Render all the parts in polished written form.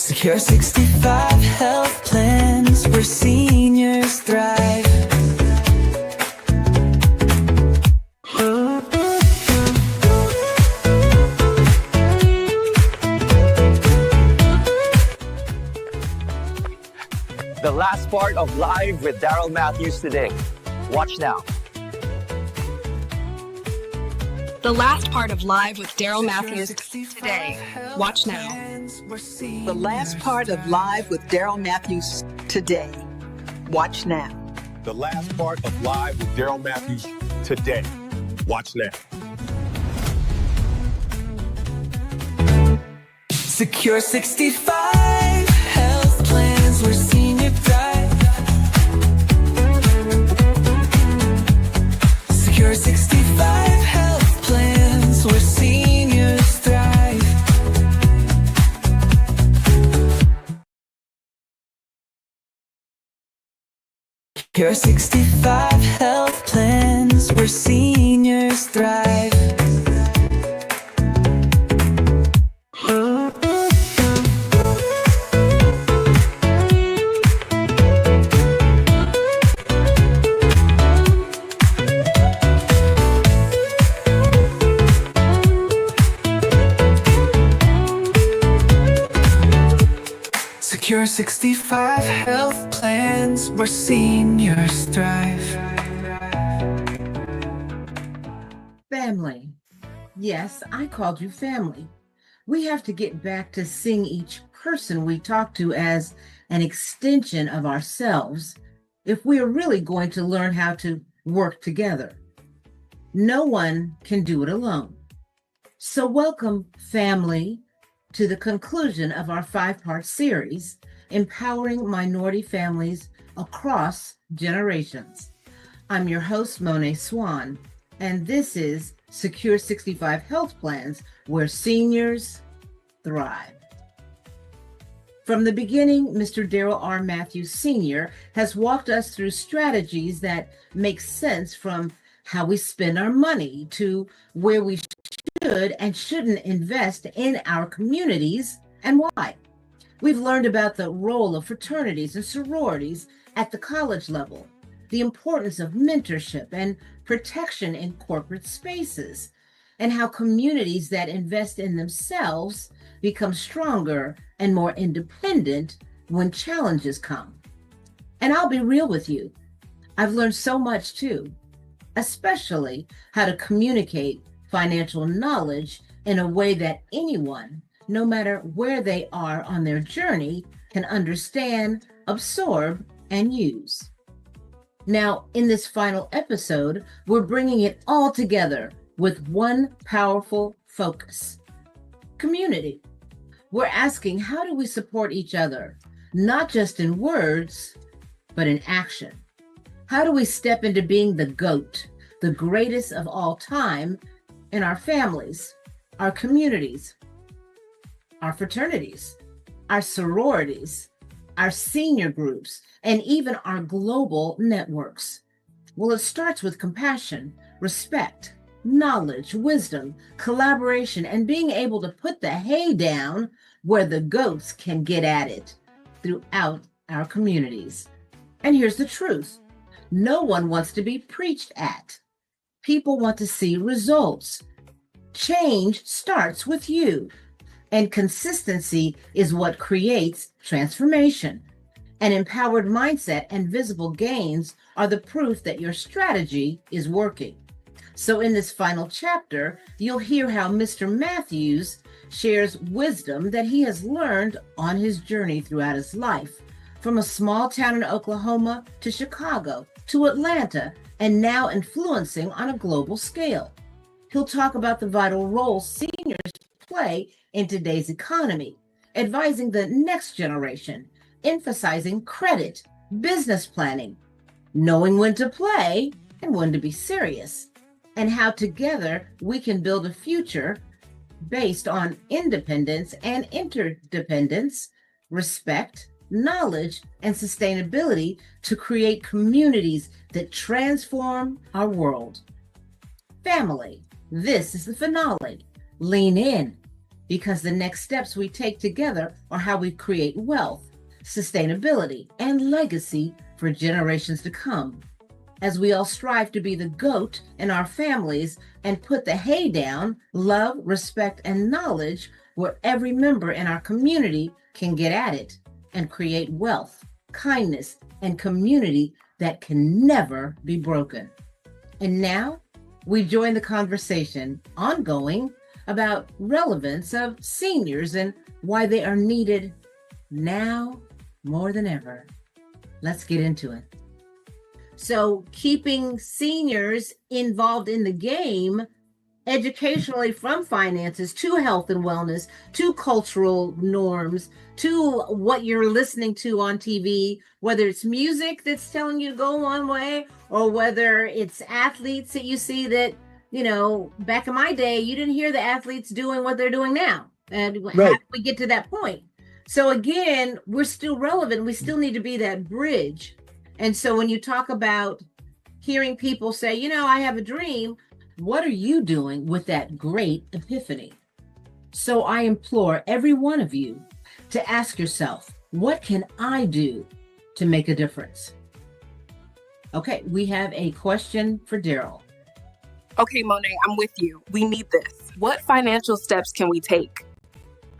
Secure 65 health plans where seniors thrive. The last part of Live with Darryl Matthews today. Watch now. The last part of Live with Darryl Matthews today. Watch now. The last part of Live with Darryl Matthews today. Watch now. The last part of Live with Darryl Matthews today. Watch now. Secure 65 health plans where senior thrive. Secure 65 health plans where seniors thrive. Secure 65 health plans where seniors thrive. Secure 65 health plans where seniors thrive. Family. Yes, I called you family. We have to get back to seeing each person we talk to as an extension of ourselves if we are really going to learn how to work together. No one can do it alone. So welcome, family, to the conclusion of our 5-part series, Empowering Minority Families Across Generations. I'm your host, Moné Swann, and this is Secure 65 Health Plans where seniors thrive. From the beginning, Mr. Darryl R. Matthews Sr. has walked us through strategies that make sense from how we spend our money to where we should and shouldn't invest in our communities and why. We've learned about the role of fraternities and sororities at the college level, the importance of mentorship and protection in corporate spaces, and how communities that invest in themselves become stronger and more independent when challenges come. And I'll be real with you, I've learned so much too, especially how to communicate financial knowledge in a way that anyone, no matter where they are on their journey, can understand, absorb, and use. Now, in this final episode, we're bringing it all together with one powerful focus: community. We're asking, how do we support each other, not just in words, but in action? How do we step into being the GOAT, the greatest of all time, in our families, our communities, our fraternities, our sororities, our senior groups, and even our global networks? Well, it starts with compassion, respect, knowledge, wisdom, collaboration, and being able to put the hay down where the goats can get at it throughout our communities. And here's the truth: no one wants to be preached at. People want to see results. Change starts with you, and consistency is what creates transformation. An empowered mindset and visible gains are the proof that your strategy is working. So in this final chapter, you'll hear how Mr. Matthews shares wisdom that he has learned on his journey throughout his life, from a small town in Oklahoma to Chicago to Atlanta, and now influencing on a global scale. He'll talk about the vital role seniors play in today's economy, advising the next generation, emphasizing credit, business planning, knowing when to play and when to be serious, and how together we can build a future based on independence and interdependence, respect, knowledge, and sustainability to create communities that transform our world. Family, this is the finale. Lean in. because the next steps we take together are how we create wealth, sustainability, and legacy for generations to come. As we all strive to be the GOAT in our families and put the hay down, love, respect, and knowledge where every member in our community can get at it and create wealth, kindness, and community that can never be broken. And now we join the conversation ongoing about relevance of seniors and why they are needed now more than ever. Let's get into it. So keeping seniors involved in the game educationally, from finances to health and wellness, to cultural norms, to what you're listening to on TV, whether it's music that's telling you to go one way, or whether it's athletes that you see that, you know, back in my day, you didn't hear the athletes doing what they're doing now. And how do we get to that point? So again, we're still relevant. We still need to be that bridge. And so when you talk about hearing people say, you know, I have a dream, what are you doing with that great epiphany? So I implore every one of you to ask yourself, what can I do to make a difference? Okay, we have a question for Darryl. Okay, Monet, I'm with you. We need this. What financial steps can we take?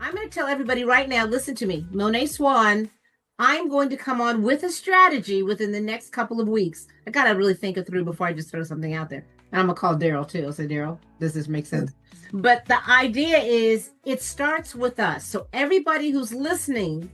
I'm going to tell everybody right now, listen to me, Moné Swann, I'm going to come on with a strategy within the next couple of weeks. I got to really think it through before I just throw something out there. And I'm going to call Darryl too. I'll say, Darryl, does this make sense? But the idea is it starts with us. So everybody who's listening,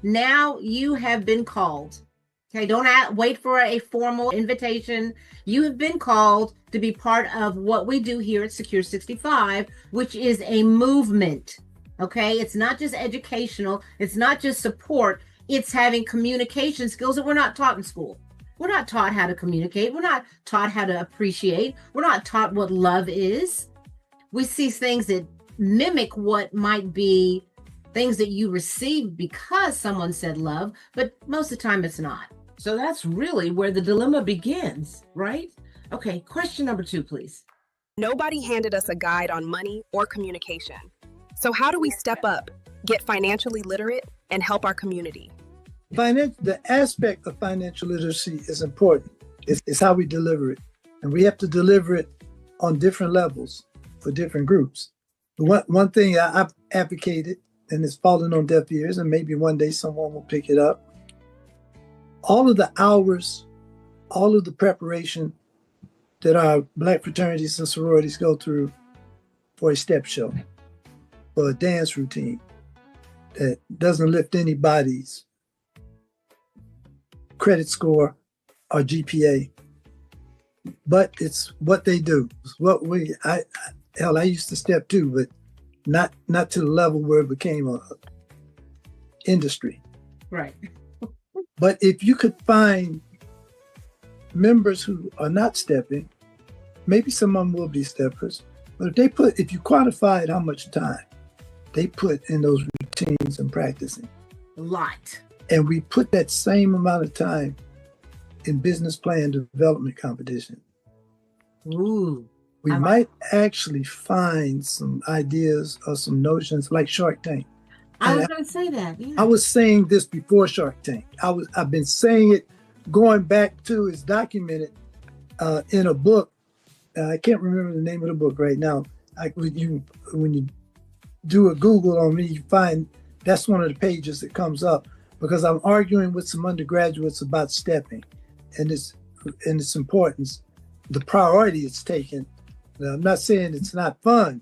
now you have been called. Okay, don't wait for a formal invitation. You have been called to be part of what we do here at Secure 65, which is a movement. Okay, it's not just educational. It's not just support. It's having communication skills that we're not taught in school. We're not taught how to communicate. We're not taught how to appreciate. We're not taught what love is. We see things that mimic what might be things that you receive because someone said love, but most of the time it's not. So that's really where the dilemma begins, right? Okay, question number 2, please. Nobody handed us a guide on money or communication. So how do we step up, get financially literate, and help our community? The aspect of financial literacy is important. It's how we deliver it. And we have to deliver it on different levels for different groups. One thing I've advocated, and it's fallen on deaf ears, and maybe one day someone will pick it up. All of the hours, all of the preparation that our Black fraternities and sororities go through for a step show, for a dance routine that doesn't lift anybody's credit score or GPA, but it's what they do. It's what I used to step too, but not to the level where it became a industry. Right. But if you could find members who are not stepping, maybe some of them will be steppers, but if you quantified how much time they put in those routines and practicing. A lot. And we put that same amount of time in business plan development competition. Ooh. We might actually find some ideas or some notions like Shark Tank. I was going to say that. Yeah. I was saying this before Shark Tank. I've been saying it going back to, it's documented in a book. I can't remember the name of the book right now. When you do a Google on me, you find that's one of the pages that comes up, because I'm arguing with some undergraduates about stepping and its importance, the priority it's taken. Now, I'm not saying it's not fun,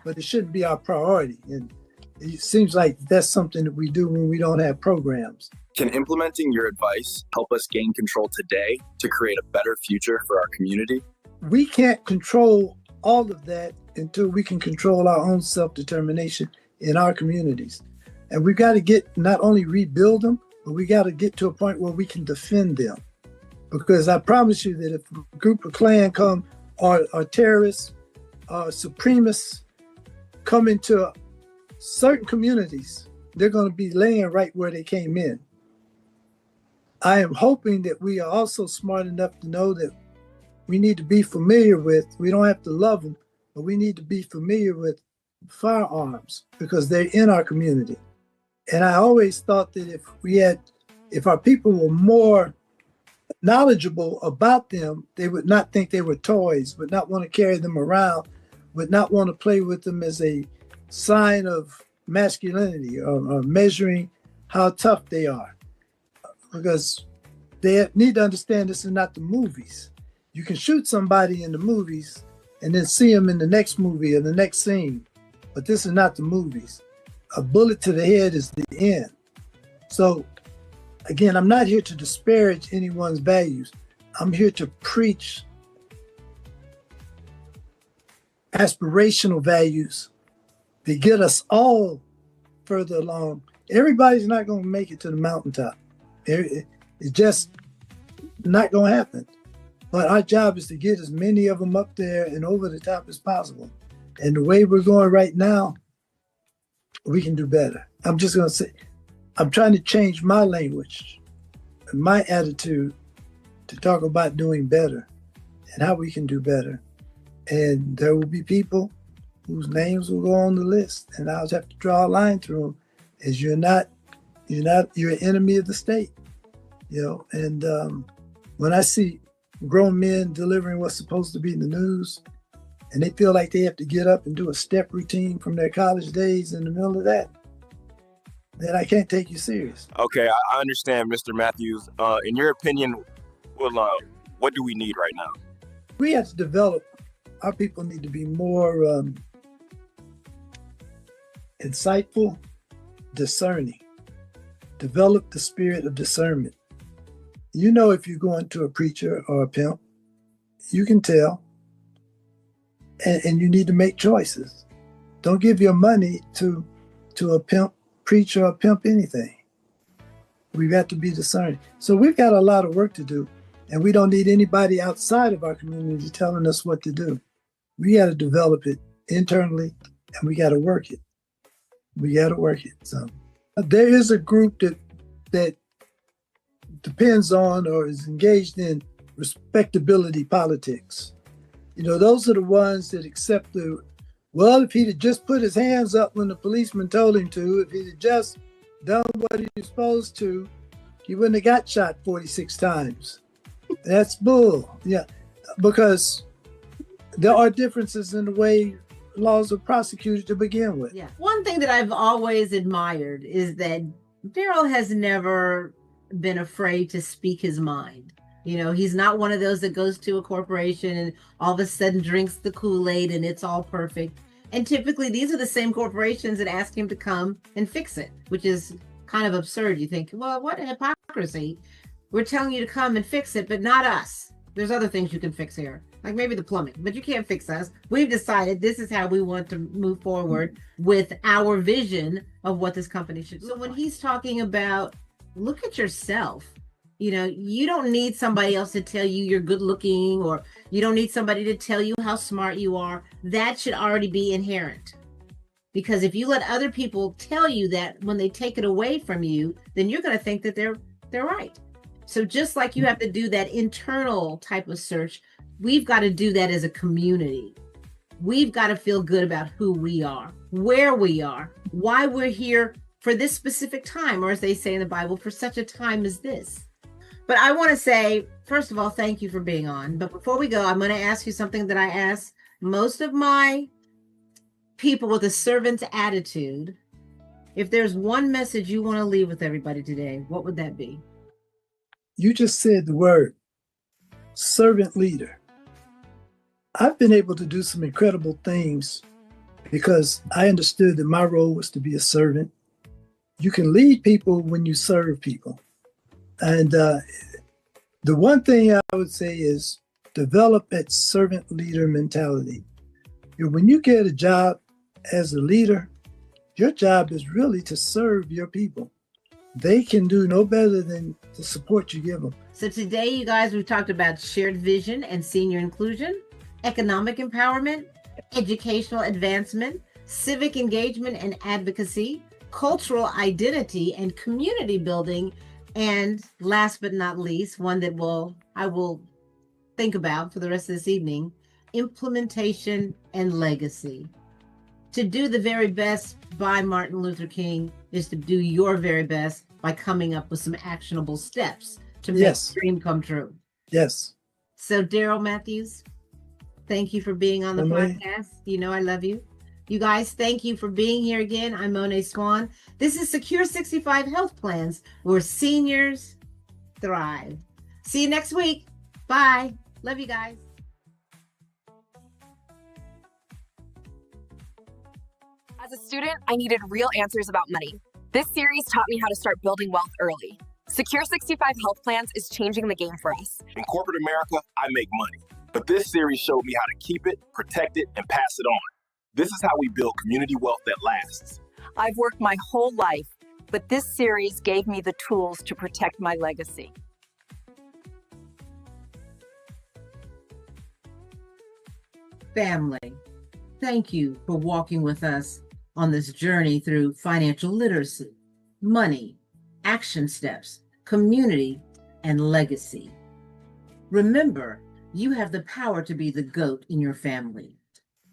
but it shouldn't be our priority. And it seems like that's something that we do when we don't have programs. Can implementing your advice help us gain control today to create a better future for our community? We can't control all of that until we can control our own self-determination in our communities. And we've got to not only rebuild them, but we got to get to a point where we can defend them. Because I promise you that if a group of Klan come, or terrorists, or supremacists come into certain communities, they're going to be laying right where they came in. I am hoping that we are also smart enough to know that we need to be familiar with, we don't have to love them, but we need to be familiar with firearms because they're in our community. And I always thought that if our people were more knowledgeable about them, they would not think they were toys, would not want to carry them around, would not want to play with them as a sign of masculinity or measuring how tough they are. Because they need to understand this is not the movies. You can shoot somebody in the movies and then see them in the next movie or the next scene, but this is not the movies. A bullet to the head is the end. So again, I'm not here to disparage anyone's values. I'm here to preach aspirational values that get us all further along. Everybody's not going to make it to the mountaintop. It's just not going to happen. But our job is to get as many of them up there and over the top as possible. And the way we're going right now, we can do better. I'm just going to say, I'm trying to change my language and my attitude to talk about doing better and how we can do better. And there will be people whose names will go on the list, and I'll have to draw a line through them. As you're an enemy of the state, you know. And when I see grown men delivering what's supposed to be in the news, and they feel like they have to get up and do a step routine from their college days in the middle of that, then I can't take you serious. Okay, I understand, Mr. Matthews. In your opinion, well, what do we need right now? We have to develop, our people need to be more insightful, discerning, develop the spirit of discernment. You know, if you're going to a preacher or a pimp, you can tell, and you need to make choices. Don't give your money to a pimp, preacher, or pimp anything. We've got to be discerning. So we've got a lot of work to do, and we don't need anybody outside of our community telling us what to do. We got to develop it internally, and we got to work it. We got to work it. So there is a group that depends on or is engaged in respectability politics. You know, those are the ones that accept well, if he'd have just put his hands up when the policeman told him to, if he'd have just done what he was supposed to, he wouldn't have got shot 46 times. That's bull. Yeah, because there are differences in the way laws are prosecuted to begin with. Yeah. One thing that I've always admired is that Darryl has never been afraid to speak his mind. You know, he's not one of those that goes to a corporation and all of a sudden drinks the Kool-Aid and it's all perfect. And typically these are the same corporations that ask him to come and fix it, which is kind of absurd. You think, well, what a hypocrisy. We're telling you to come and fix it, but not us. There's other things you can fix here, like maybe the plumbing, but you can't fix us. We've decided this is how we want to move forward with our vision of what this company should do. So when he's talking about, look at yourself, you know, you don't need somebody else to tell you you're good looking, or you don't need somebody to tell you how smart you are. That should already be inherent. Because if you let other people tell you that, when they take it away from you, then you're going to think that they're right. So just like you have to do that internal type of search, we've got to do that as a community. We've got to feel good about who we are, where we are, why we're here for this specific time, or as they say in the Bible, for such a time as this. But I want to say, first of all, thank you for being on. But before we go, I'm going to ask you something that I ask most of my people with a servant's attitude. If there's one message you want to leave with everybody today, what would that be? You just said the word, servant leader. I've been able to do some incredible things because I understood that my role was to be a servant. You can lead people when you serve people. And the one thing I would say is develop that servant leader mentality. When you get a job as a leader, your job is really to serve your people. They can do no better than the support you give them. So today, you guys, we've talked about shared vision and senior inclusion, economic empowerment, educational advancement, civic engagement and advocacy, cultural identity and community building, and last but not least, one that I will think about for the rest of this evening, implementation and legacy. To do the very best by Martin Luther King is to do your very best by coming up with some actionable steps to make Yes. the dream come true. Yes. So, Darryl Matthews, thank you for being on the Moné. podcast. You know I love you. You guys, thank you for being here again. I'm Moné Swann. This is Secure 65 Health Plans, where seniors thrive. See you next week. Bye. Love you guys. As a student, I needed real answers about money. This series taught me how to start building wealth early. Secure 65 Health Plans is changing the game for us. In corporate America, I make money. But this series showed me how to keep it, protect it, and pass it on. This is how we build community wealth that lasts. I've worked my whole life, but this series gave me the tools to protect my legacy. Family, thank you for walking with us on this journey through financial literacy, money, action steps, community, and legacy. Remember, you have the power to be the GOAT in your family,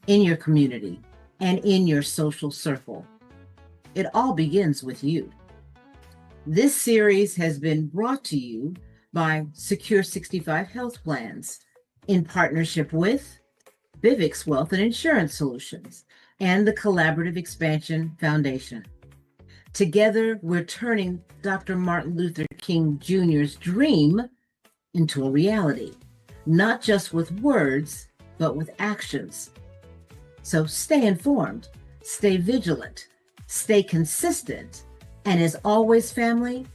in your community, and in your social circle. It all begins with you. This series has been brought to you by Secure 65 Health Plans in partnership with Vivix Wealth and Insurance Solutions and the Collaborative Expansion Foundation. Together, we're turning Dr. Martin Luther King Jr.'s dream into a reality, not just with words, but with actions. So stay informed, stay vigilant, stay consistent, and as always, family,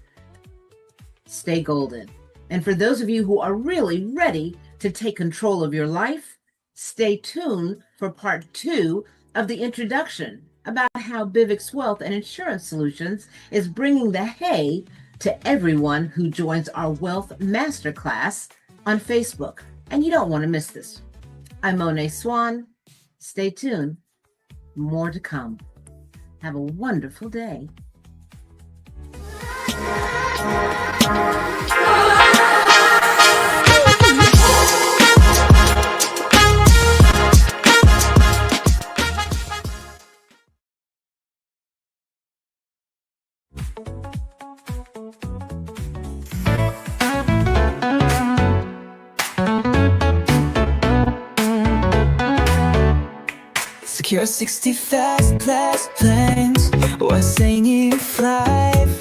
stay golden. And for those of you who are really ready to take control of your life, stay tuned for part 2 of the introduction about how Vivix Wealth and Insurance Solutions is bringing the hay to everyone who joins our Wealth Masterclass on Facebook. And you don't want to miss this. I'm Moné Swann. Stay tuned. More to come. Have a wonderful day. Secure 65 class plans, while singing life.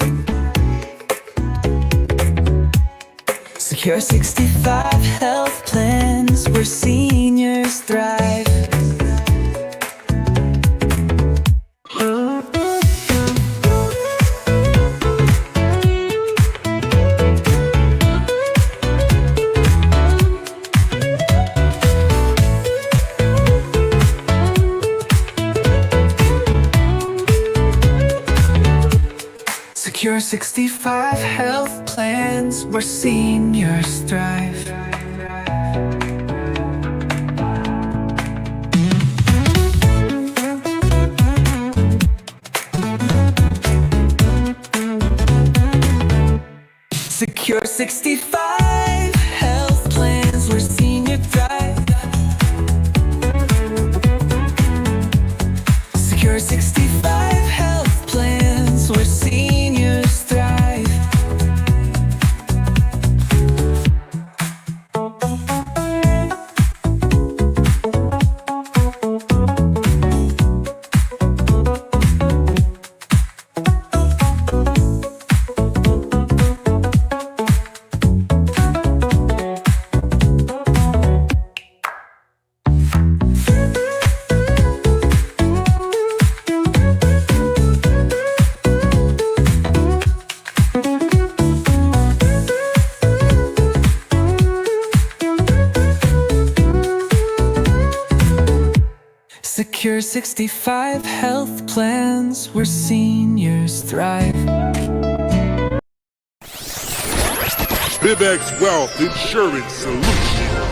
Secure 65 health plans, where seniors thrive. Secure 65 health plans, where seniors thrive. Secure 65 health plans, where seniors thrive. Secure 65 health plans, where seniors thrive. Secure 65 health plans, where seniors thrive. Vivix Wealth Insurance Solutions.